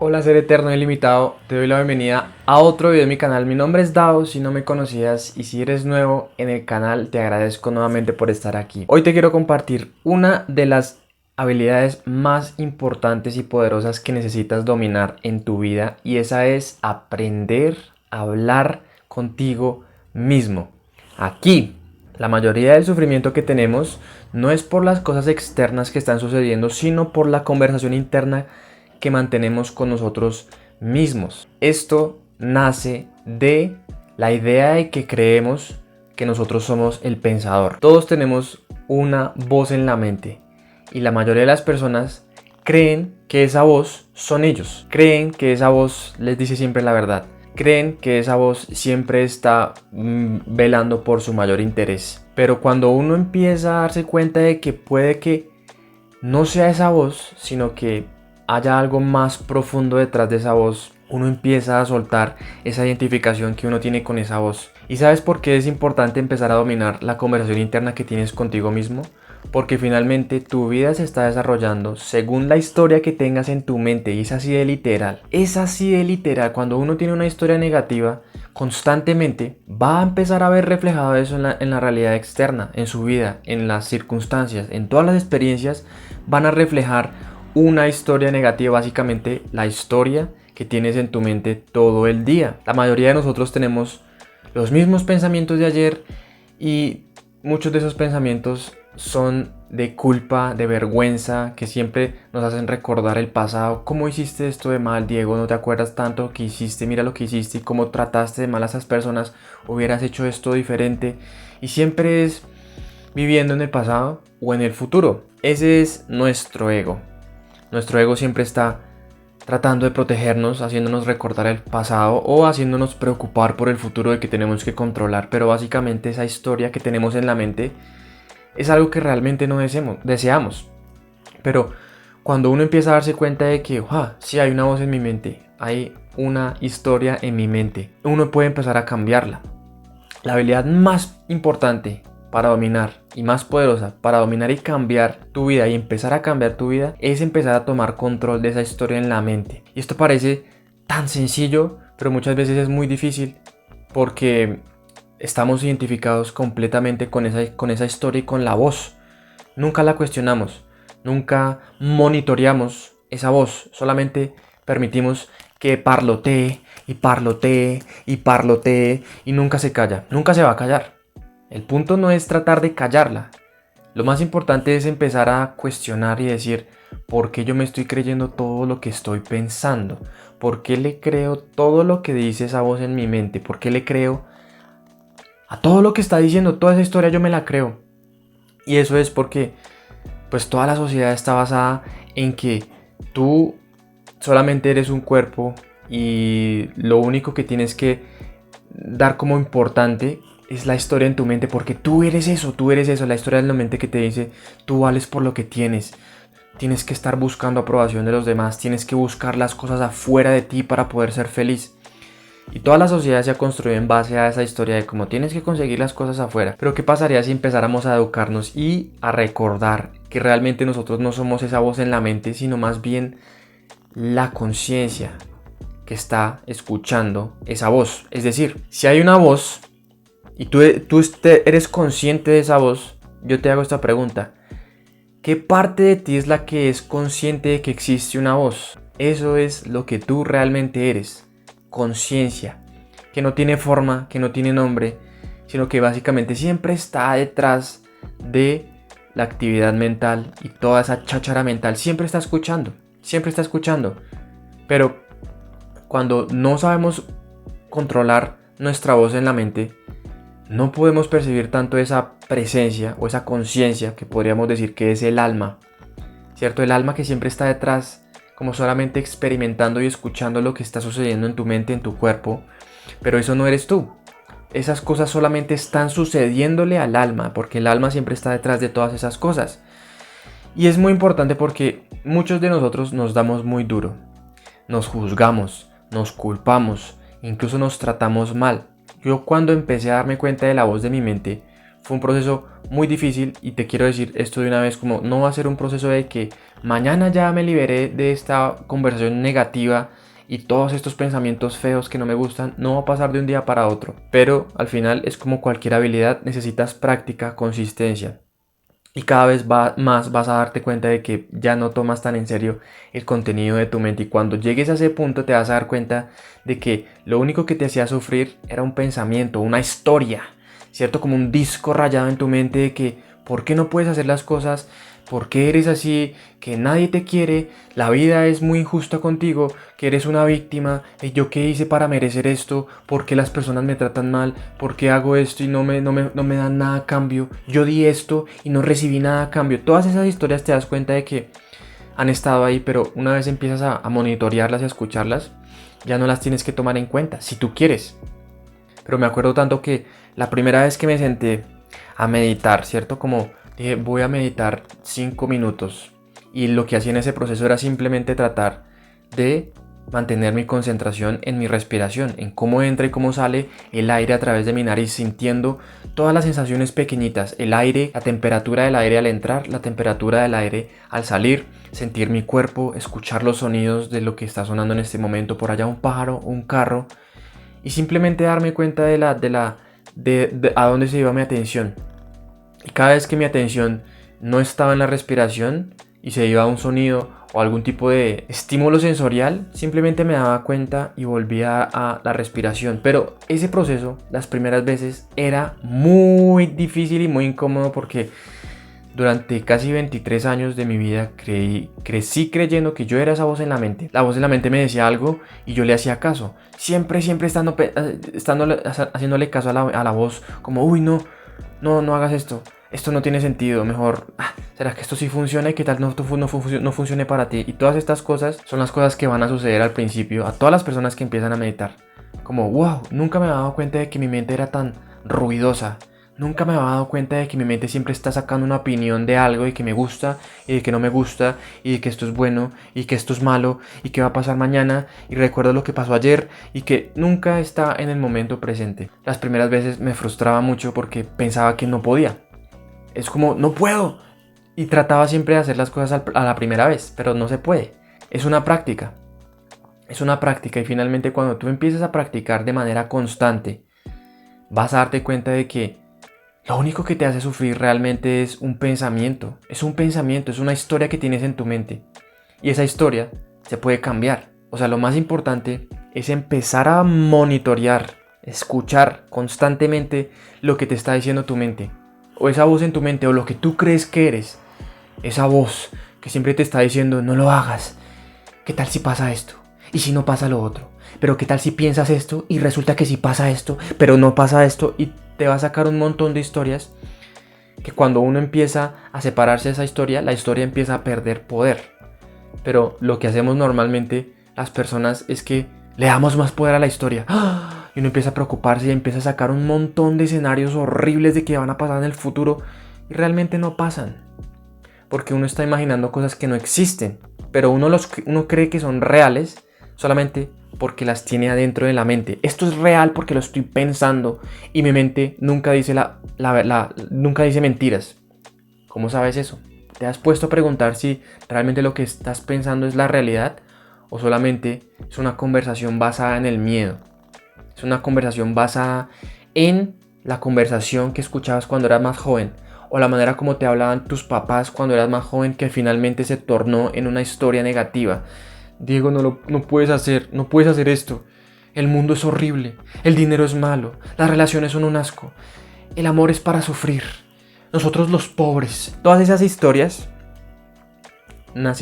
Hola ser eterno e ilimitado, te doy la bienvenida a otro video de mi canal. Mi nombre es Dao, si no me conocías, y si eres nuevo en el canal te agradezco nuevamente por estar aquí. Hoy te quiero compartir una de las habilidades más importantes y poderosas que necesitas dominar en tu vida, y esa es aprender a hablar contigo mismo. Aquí, la mayoría del sufrimiento que tenemos no es por las cosas externas que están sucediendo, sino por la conversación interna que mantenemos con nosotros mismos. Esto nace de la idea de que creemos que nosotros somos el pensador. Todos tenemos una voz en la mente y la mayoría de las personas creen que esa voz son ellos. Creen que esa voz les dice siempre la verdad. Creen que esa voz siempre está velando por su mayor interés. Pero cuando uno empieza a darse cuenta de que puede que no sea esa voz, sino que haya algo más profundo detrás de esa voz, uno empieza a soltar esa identificación que uno tiene con esa voz. ¿Y sabes por qué es importante empezar a dominar la conversación interna que tienes contigo mismo? Porque finalmente tu vida se está desarrollando según la historia que tengas en tu mente, y es así de literal. Es así de literal. Cuando uno tiene una historia negativa, constantemente va a empezar a ver reflejado eso en la realidad externa, en su vida, en las circunstancias, en todas las experiencias van a reflejar una historia negativa, básicamente la historia que tienes en tu mente todo el día. La mayoría de nosotros tenemos los mismos pensamientos de ayer y muchos de esos pensamientos son de culpa, de vergüenza, que siempre nos hacen recordar el pasado. ¿Cómo hiciste esto de mal, Diego? ¿No te acuerdas tanto que hiciste? Mira lo que hiciste y cómo trataste de mal a esas personas. Hubieras hecho esto diferente. Y siempre es viviendo en el pasado o en el futuro. Ese es nuestro ego. Nuestro ego siempre está tratando de protegernos, haciéndonos recordar el pasado o haciéndonos preocupar por el futuro del que tenemos que controlar. Pero básicamente esa historia que tenemos en la mente es algo que realmente no deseamos. Pero cuando uno empieza a darse cuenta de que sí hay una voz en mi mente, hay una historia en mi mente, uno puede empezar a cambiarla. La habilidad más importante para dominar y más poderosa para dominar y cambiar tu vida y empezar a cambiar tu vida es empezar a tomar control de esa historia en la mente. Y esto parece tan sencillo, pero muchas veces es muy difícil porque estamos identificados completamente con esa historia y con la voz. Nunca la cuestionamos, nunca monitoreamos esa voz, solamente permitimos que parlotee y parlotee y parlotee y nunca se calla, nunca se va a callar. El punto no es tratar de callarla. Lo más importante es empezar a cuestionar y decir, ¿por qué yo me estoy creyendo todo lo que estoy pensando? ¿Por qué le creo todo lo que dice esa voz en mi mente? ¿Por qué le creo a todo lo que está diciendo? Toda esa historia yo me la creo. Y eso es porque pues toda la sociedad está basada en que tú solamente eres un cuerpo y lo único que tienes que dar como importante es la historia en tu mente, porque tú eres eso, la historia en la mente que te dice, tú vales por lo que tienes que estar buscando aprobación de los demás, tienes que buscar las cosas afuera de ti para poder ser feliz. Y toda la sociedad se ha construido en base a esa historia de cómo tienes que conseguir las cosas afuera. Pero ¿qué pasaría si empezáramos a educarnos y a recordar que realmente nosotros no somos esa voz en la mente, sino más bien la conciencia que está escuchando esa voz? Es decir, si hay una voz y tú eres consciente de esa voz, yo te hago esta pregunta. ¿Qué parte de ti es la que es consciente de que existe una voz? Eso es lo que tú realmente eres. Conciencia, que no tiene forma, que no tiene nombre, sino que básicamente siempre está detrás de la actividad mental y toda esa cháchara mental. Siempre está escuchando. Pero cuando no sabemos controlar nuestra voz en la mente, no podemos percibir tanto esa presencia o esa conciencia que podríamos decir que es el alma, ¿cierto? El alma que siempre está detrás, como solamente experimentando y escuchando lo que está sucediendo en tu mente, en tu cuerpo. Pero eso no eres tú. Esas cosas solamente están sucediéndole al alma, porque el alma siempre está detrás de todas esas cosas. Y es muy importante porque muchos de nosotros nos damos muy duro. Nos juzgamos, nos culpamos, incluso nos tratamos mal. Yo cuando empecé a darme cuenta de la voz de mi mente, fue un proceso muy difícil, y te quiero decir esto de una vez, como no va a ser un proceso de que mañana ya me liberé de esta conversación negativa y todos estos pensamientos feos que no me gustan, no va a pasar de un día para otro. Pero al final es como cualquier habilidad, necesitas práctica, consistencia. Y cada vez más vas a darte cuenta de que ya no tomas tan en serio el contenido de tu mente. Y cuando llegues a ese punto te vas a dar cuenta de que lo único que te hacía sufrir era un pensamiento, una historia, ¿cierto? Como un disco rayado en tu mente de que ¿por qué no puedes hacer las cosas? ¿Por qué eres así? Que nadie te quiere, la vida es muy injusta contigo, que eres una víctima, ¿y yo qué hice para merecer esto? ¿Por qué las personas me tratan mal? ¿Por qué hago esto y no me dan nada a cambio? Yo di esto y no recibí nada a cambio. Todas esas historias te das cuenta de que han estado ahí, pero una vez empiezas a monitorearlas y a escucharlas, ya no las tienes que tomar en cuenta, si tú quieres. Pero me acuerdo tanto que la primera vez que me senté a meditar, ¿cierto? Como dije, voy a meditar 5 minutos. Y lo que hacía en ese proceso era simplemente tratar de mantener mi concentración en mi respiración, en cómo entra y cómo sale el aire a través de mi nariz, sintiendo todas las sensaciones pequeñitas, el aire, la temperatura del aire al entrar, la temperatura del aire al salir, sentir mi cuerpo, escuchar los sonidos de lo que está sonando en este momento, por allá un pájaro, un carro, y simplemente darme cuenta de a dónde se iba mi atención. Y cada vez que mi atención no estaba en la respiración y se iba a un sonido o algún tipo de estímulo sensorial, simplemente me daba cuenta y volvía a la respiración. Pero ese proceso, las primeras veces, era muy difícil y muy incómodo porque durante casi 23 años de mi vida crecí creyendo que yo era esa voz en la mente. La voz en la mente me decía algo y yo le hacía caso. Siempre haciéndole caso a la voz, como, uy, no hagas esto. Esto no tiene sentido, mejor, ¿será que esto sí funciona y qué tal no funcione para ti? Y todas estas cosas son las cosas que van a suceder al principio a todas las personas que empiezan a meditar. Como, wow, nunca me había dado cuenta de que mi mente era tan ruidosa. Nunca me había dado cuenta de que mi mente siempre está sacando una opinión de algo y que me gusta y de que no me gusta y de que esto es bueno y que esto es malo y que va a pasar mañana y recuerdo lo que pasó ayer y que nunca está en el momento presente. Las primeras veces me frustraba mucho porque pensaba que no podía. Es como, no puedo. Y trataba siempre de hacer las cosas a la primera vez, pero no se puede. Es una práctica. Es una práctica y finalmente cuando tú empiezas a practicar de manera constante, vas a darte cuenta de que lo único que te hace sufrir realmente es un pensamiento. Es un pensamiento, es una historia que tienes en tu mente. Y esa historia se puede cambiar. O sea, lo más importante es empezar a monitorear, escuchar constantemente lo que te está diciendo tu mente. O esa voz en tu mente, o lo que tú crees que eres. Esa voz que siempre te está diciendo, no lo hagas. ¿Qué tal si pasa esto? ¿Y si no pasa lo otro? Pero ¿qué tal si piensas esto y resulta que sí pasa esto, pero no pasa esto? Y te va a sacar un montón de historias que cuando uno empieza a separarse de esa historia, la historia empieza a perder poder. Pero lo que hacemos normalmente las personas es que le damos más poder a la historia. ¡Ah! Y uno empieza a preocuparse y empieza a sacar un montón de escenarios horribles de que van a pasar en el futuro y realmente no pasan. Porque uno está imaginando cosas que no existen, pero uno cree que son reales solamente porque las tiene adentro de la mente. Esto es real porque lo estoy pensando y mi mente nunca dice nunca dice mentiras. ¿Cómo sabes eso? ¿Te has puesto a preguntar si realmente lo que estás pensando es la realidad o solamente es una conversación basada en el miedo? Es una conversación basada en la conversación que escuchabas cuando eras más joven o la manera como te hablaban tus papás cuando eras más joven que finalmente se tornó en una historia negativa. Diego, no puedes hacer esto. El mundo es horrible, el dinero es malo, las relaciones son un asco, el amor es para sufrir, nosotros los pobres. Todas esas historias no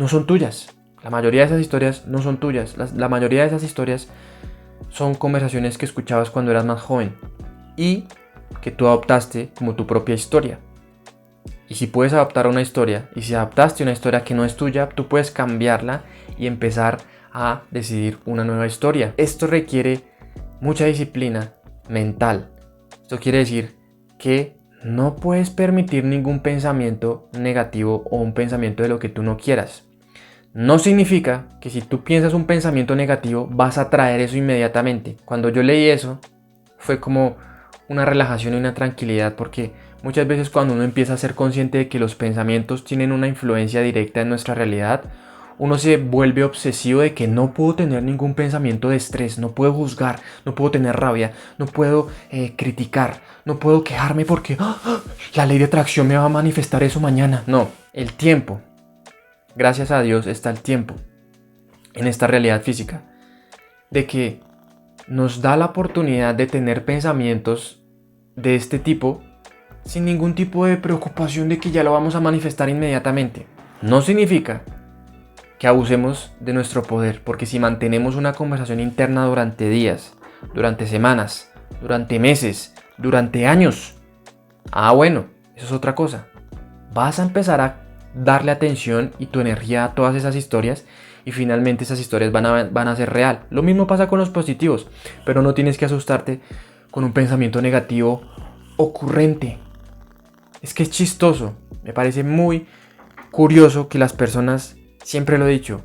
son tuyas. La mayoría de esas historias no son tuyas. La mayoría de esas historias son conversaciones que escuchabas cuando eras más joven y que tú adoptaste como tu propia historia. Y si puedes adoptar una historia, y si adaptaste una historia que no es tuya, tú puedes cambiarla y empezar a decidir una nueva historia. Esto requiere mucha disciplina mental. Esto quiere decir que no puedes permitir ningún pensamiento negativo o un pensamiento de lo que tú no quieras. No significa que si tú piensas un pensamiento negativo vas a traer eso inmediatamente. Cuando yo leí eso, fue como una relajación y una tranquilidad, porque muchas veces cuando uno empieza a ser consciente de que los pensamientos tienen una influencia directa en nuestra realidad, uno se vuelve obsesivo de que no puedo tener ningún pensamiento de estrés, no puedo juzgar, no puedo tener rabia, no puedo criticar, no puedo quejarme porque la ley de atracción me va a manifestar eso mañana. No, el tiempo, gracias a Dios está el tiempo en esta realidad física, de que nos da la oportunidad de tener pensamientos de este tipo sin ningún tipo de preocupación de que ya lo vamos a manifestar inmediatamente. No significa que abusemos de nuestro poder, porque si mantenemos una conversación interna durante días, durante semanas, durante meses, durante años, bueno, eso es otra cosa. Vas a empezar a darle atención y tu energía a todas esas historias y finalmente esas historias van a ser real. Lo mismo pasa con los positivos, pero no tienes que asustarte con un pensamiento negativo ocurrente. Es que es chistoso, me parece muy curioso que las personas, siempre lo he dicho,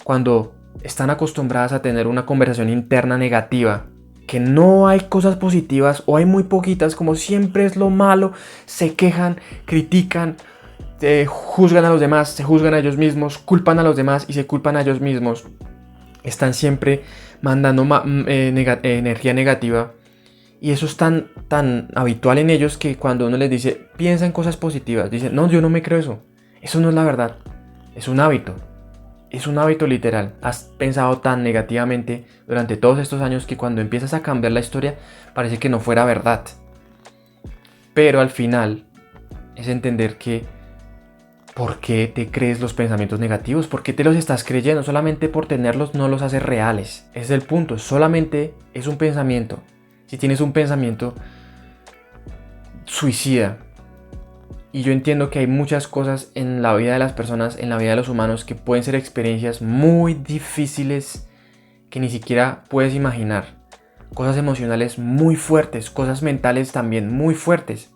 cuando están acostumbradas a tener una conversación interna negativa, que no hay cosas positivas o hay muy poquitas, como siempre es lo malo, se quejan, critican, juzgan a los demás, se juzgan a ellos mismos, culpan a los demás y se culpan a ellos mismos. Están siempre mandando energía negativa. Y eso es tan habitual en ellos que cuando uno les dice, piensa en cosas positivas, dicen, no, yo no me creo eso. Eso no es la verdad. Es un hábito. Es un hábito literal. Has pensado tan negativamente durante todos estos años que cuando empiezas a cambiar la historia parece que no fuera verdad. Pero al final es entender que ¿por qué te crees los pensamientos negativos? ¿Por qué te los estás creyendo? Solamente por tenerlos no los haces reales. Ese es el punto. Solamente es un pensamiento. Si tienes un pensamiento suicida, y yo entiendo que hay muchas cosas en la vida de las personas, en la vida de los humanos, que pueden ser experiencias muy difíciles que ni siquiera puedes imaginar. Cosas emocionales muy fuertes, cosas mentales también muy fuertes.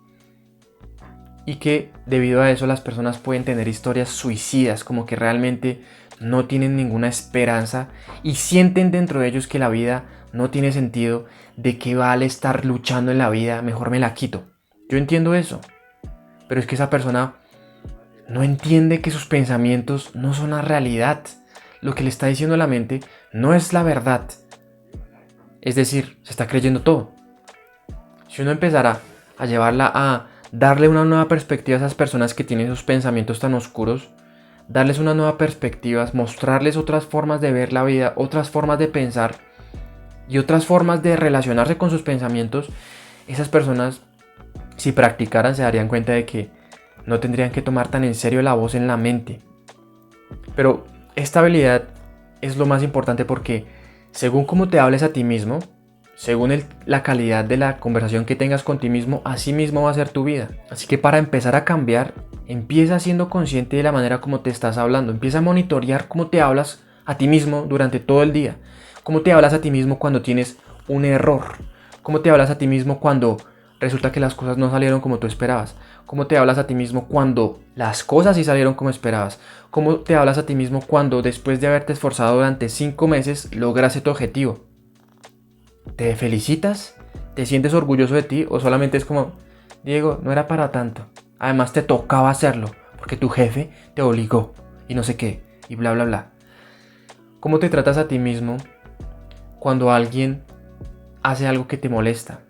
Y que debido a eso las personas pueden tener historias suicidas, como que realmente no tienen ninguna esperanza y sienten dentro de ellos que la vida no tiene sentido, de qué vale estar luchando en la vida, mejor me la quito. Yo entiendo eso, pero es que esa persona no entiende que sus pensamientos no son la realidad. Lo que le está diciendo la mente no es la verdad. Es decir, se está creyendo todo. Si uno empezara a llevarla a darle una nueva perspectiva a esas personas que tienen esos pensamientos tan oscuros, darles una nueva perspectiva, mostrarles otras formas de ver la vida, otras formas de pensar y otras formas de relacionarse con sus pensamientos, esas personas, si practicaran, se darían cuenta de que no tendrían que tomar tan en serio la voz en la mente. Pero esta habilidad es lo más importante porque según cómo te hables a ti mismo, según la calidad de la conversación que tengas con ti mismo, así mismo va a ser tu vida. Así que para empezar a cambiar, empieza siendo consciente de la manera como te estás hablando. Empieza a monitorear cómo te hablas a ti mismo durante todo el día. Cómo te hablas a ti mismo cuando tienes un error. Cómo te hablas a ti mismo cuando resulta que las cosas no salieron como tú esperabas. Cómo te hablas a ti mismo cuando las cosas sí salieron como esperabas. Cómo te hablas a ti mismo cuando después de haberte esforzado durante 5 meses lograste tu objetivo. ¿Te felicitas? ¿Te sientes orgulloso de ti? ¿O solamente es como, Diego, no era para tanto? Además te tocaba hacerlo porque tu jefe te obligó y no sé qué y bla bla bla. ¿Cómo te tratas a ti mismo cuando alguien hace algo que te molesta?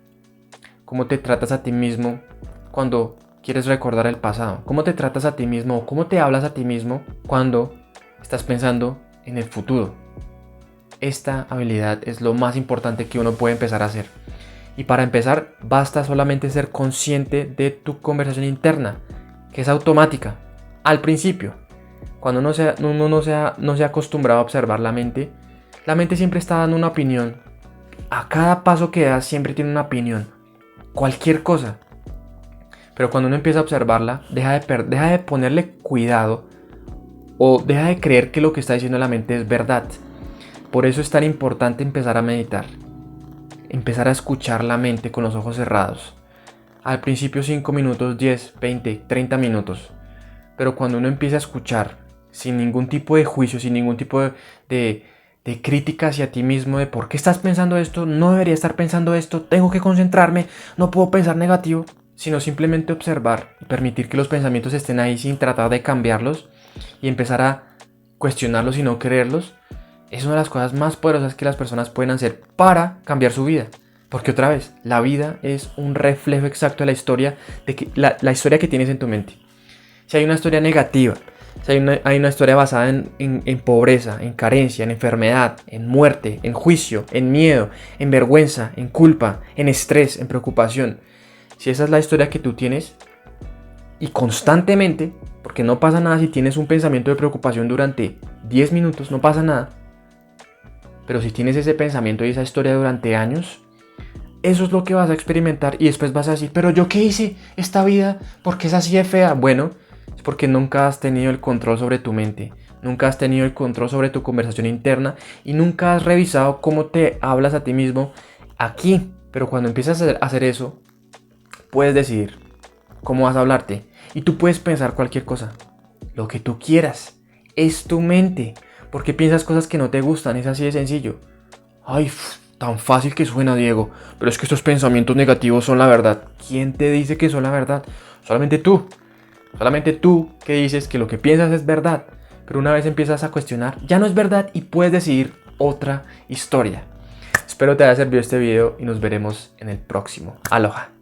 ¿Cómo te tratas a ti mismo cuando quieres recordar el pasado? ¿Cómo te tratas a ti mismo o cómo te hablas a ti mismo cuando estás pensando en el futuro? Esta habilidad es lo más importante que uno puede empezar a hacer. Y para empezar, basta solamente ser consciente de tu conversación interna, que es automática. Al principio, cuando uno no se ha acostumbrado a observar la mente siempre está dando una opinión. A cada paso que das siempre tiene una opinión. Cualquier cosa. Pero cuando uno empieza a observarla, deja de ponerle cuidado o deja de creer que lo que está diciendo la mente es verdad. Por eso es tan importante empezar a meditar. Empezar a escuchar la mente con los ojos cerrados. Al principio 5 minutos, 10, 20, 30 minutos. Pero cuando uno empieza a escuchar sin ningún tipo de juicio, sin ningún tipo de de crítica hacia ti mismo, de por qué estás pensando esto, no debería estar pensando esto, tengo que concentrarme, no puedo pensar negativo, sino simplemente observar y permitir que los pensamientos estén ahí sin tratar de cambiarlos y empezar a cuestionarlos y no creerlos, es una de las cosas más poderosas que las personas pueden hacer para cambiar su vida. Porque otra vez, la vida es un reflejo exacto de la historia, de que, la historia que tienes en tu mente. Si hay una historia negativa, si hay una historia basada en pobreza, en carencia, en enfermedad, en muerte, en juicio, en miedo, en vergüenza, en culpa, en estrés, en preocupación. Si esa es la historia que tú tienes y constantemente, porque no pasa nada si tienes un pensamiento de preocupación durante 10 minutos, no pasa nada. Pero si tienes ese pensamiento y esa historia durante años, eso es lo que vas a experimentar y después vas a decir, pero ¿yo qué hice esta vida? ¿Por qué es así de fea? Bueno, es porque nunca has tenido el control sobre tu mente, nunca has tenido el control sobre tu conversación interna y nunca has revisado cómo te hablas a ti mismo aquí. Pero cuando empiezas a hacer eso, puedes decidir cómo vas a hablarte y tú puedes pensar cualquier cosa, lo que tú quieras, es tu mente. Porque piensas cosas que no te gustan, es así de sencillo. Ay, tan fácil que suena, Diego, pero es que estos pensamientos negativos son la verdad. ¿Quién te dice que son la verdad? Solamente tú. Solamente tú que dices que lo que piensas es verdad. Pero una vez empiezas a cuestionar, ya no es verdad y puedes decidir otra historia. Espero te haya servido este video y nos veremos en el próximo. Aloha.